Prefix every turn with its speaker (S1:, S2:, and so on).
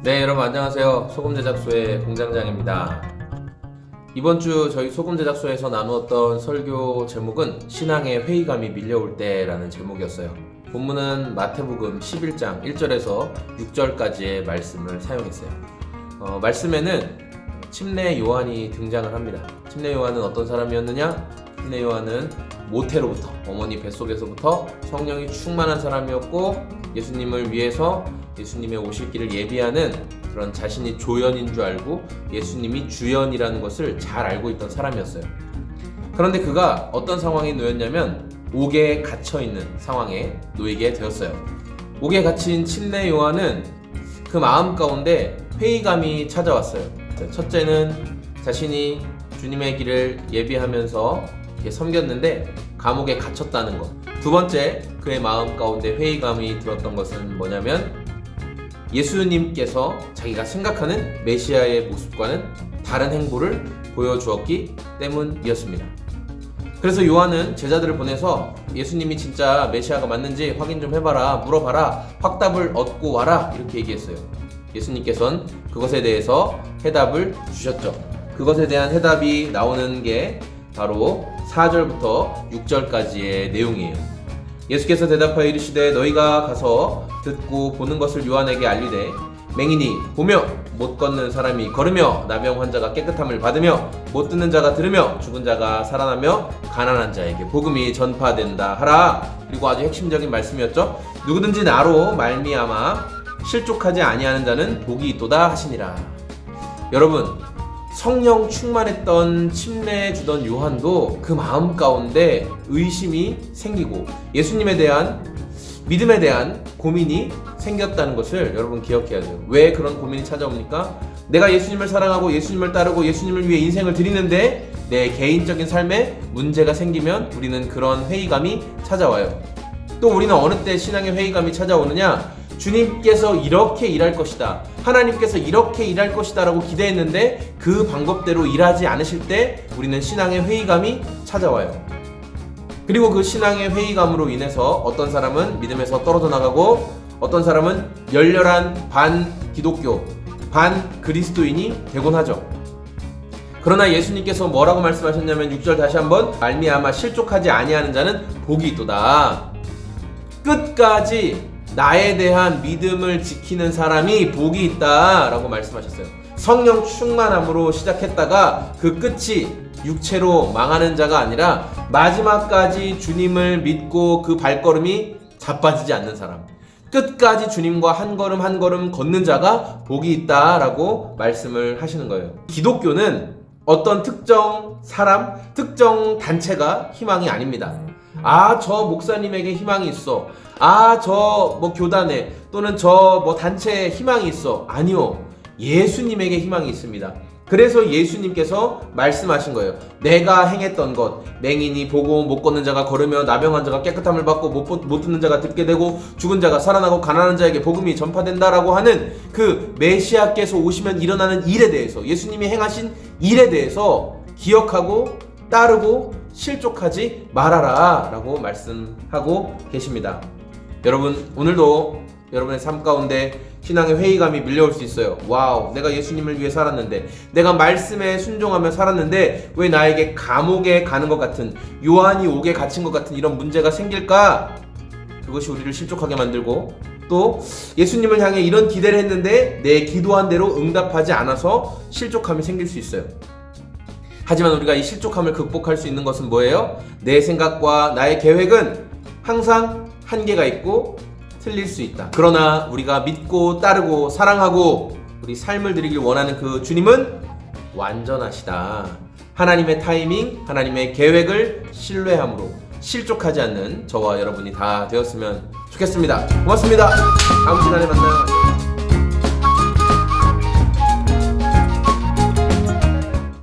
S1: 네, 여러분 안녕하세요. 소금제작소의 공장장입니다. 이번 주 저희 소금제작소에서 나누었던 설교 제목은 신앙의 회의감이 밀려올 때라는 제목이었어요. 본문은 마태복음 11장 1절에서 6절까지의 말씀을 사용했어요. 말씀에는 침례 요한이 등장을 합니다. 침례 요한은 어떤 사람이었느냐? 침례 요한은 모태로부터, 어머니 뱃속에서부터 성령이 충만한 사람이었고, 예수님을 위해서 예수님의 오실 길을 예비하는 그런 자신이 조연인 줄 알고 예수님이 주연이라는 것을 잘 알고 있던 사람이었어요. 그런데 그가 어떤 상황에 놓였냐면 옥에 갇혀있는 상황에 놓이게 되었어요. 옥에 갇힌 침례 요한은 그 마음 가운데 회의감이 찾아왔어요. 첫째는 자신이 주님의 길을 예비하면서 이렇게 섬겼는데 감옥에 갇혔다는 것. 두 번째, 그의 마음 가운데 회의감이 들었던 것은 뭐냐면 예수님께서 자기가 생각하는 메시아의 모습과는 다른 행보를 보여주었기 때문이었습니다. 그래서 요한은 제자들을 보내서 예수님이 진짜 메시아가 맞는지 확인 좀 해봐라, 물어봐라, 확답을 얻고 와라, 이렇게 얘기했어요. 예수님께서는 그것에 대해서 해답을 주셨죠. 그것에 대한 해답이 나오는 게 바로 4절부터 6절까지의 내용이에요. 예수께서 대답하여 이르시되 너희가 가서 듣고 보는 것을 요한에게 알리되 맹인이 보며 못 걷는 사람이 걸으며 나병 환자가 깨끗함을 받으며 못 듣는 자가 들으며 죽은 자가 살아나며 가난한 자에게 복음이 전파된다 하라. 그리고 아주 핵심적인 말씀이었죠. 누구든지 나로 말미암아 실족하지 아니하는 자는 복이 있도다 하시니라. 여러분, 성령 충만했던 침례 주던 요한도 그 마음 가운데 의심이 생기고 예수님에 대한 믿음에 대한 고민이 생겼다는 것을 여러분 기억해야 돼요. 왜 그런 고민이 찾아옵니까? 내가 예수님을 사랑하고 예수님을 따르고 예수님을 위해 인생을 드리는데 내 개인적인 삶에 문제가 생기면 우리는 그런 회의감이 찾아와요. 또 우리는 어느 때 신앙의 회의감이 찾아오느냐? 주님께서 이렇게 일할 것이다, 하나님께서 이렇게 일할 것이다 라고 기대했는데 그 방법대로 일하지 않으실 때 우리는 신앙의 회의감이 찾아와요. 그리고 그 신앙의 회의감으로 인해서 어떤 사람은 믿음에서 떨어져 나가고 어떤 사람은 열렬한 반 기독교, 반 그리스도인이 되곤 하죠. 그러나 예수님께서 뭐라고 말씀하셨냐면 6절 다시 한번 말미암아 실족하지 아니하는 자는 복이 있도다. 끝까지 나에 대한 믿음을 지키는 사람이 복이 있다 라고 말씀하셨어요. 성령 충만함으로 시작했다가 그 끝이 육체로 망하는 자가 아니라 마지막까지 주님을 믿고 그 발걸음이 자빠지지 않는 사람, 끝까지 주님과 한 걸음 한 걸음 걷는 자가 복이 있다 라고 말씀을 하시는 거예요. 기독교는 어떤 특정 사람, 특정 단체가 희망이 아닙니다. 저 목사님에게 희망이 있어, 저 교단에 또는 저 단체에 희망이 있어. 아니요, 예수님에게 희망이 있습니다. 그래서 예수님께서 말씀하신 거예요. 내가 행했던 것, 맹인이 보고 못 걷는 자가 걸으며 나병 환자가 깨끗함을 받고 못 듣는 자가 듣게 되고 죽은 자가 살아나고 가난한 자에게 복음이 전파된다라고 하는 그 메시아께서 오시면 일어나는 일에 대해서, 예수님이 행하신 일에 대해서 기억하고 따르고 실족하지 말아라 라고 말씀하고 계십니다. 여러분, 오늘도 여러분의 삶 가운데 신앙의 회의감이 밀려올 수 있어요. 와우, 내가 예수님을 위해 살았는데, 내가 말씀에 순종하며 살았는데 왜 나에게 감옥에 가는 것 같은, 요한이 옥에 갇힌 것 같은 이런 문제가 생길까? 그것이 우리를 실족하게 만들고, 또 예수님을 향해 이런 기대를 했는데 내 기도한 대로 응답하지 않아서 실족함이 생길 수 있어요. 하지만 우리가 이 실족함을 극복할 수 있는 것은 뭐예요? 내 생각과 나의 계획은 항상 한계가 있고 틀릴 수 있다. 그러나 우리가 믿고 따르고 사랑하고 우리 삶을 드리길 원하는 그 주님은 완전하시다. 하나님의 타이밍, 하나님의 계획을 신뢰함으로 실족하지 않는 저와 여러분이 다 되었으면 좋겠습니다. 고맙습니다. 다음 시간에 만나요.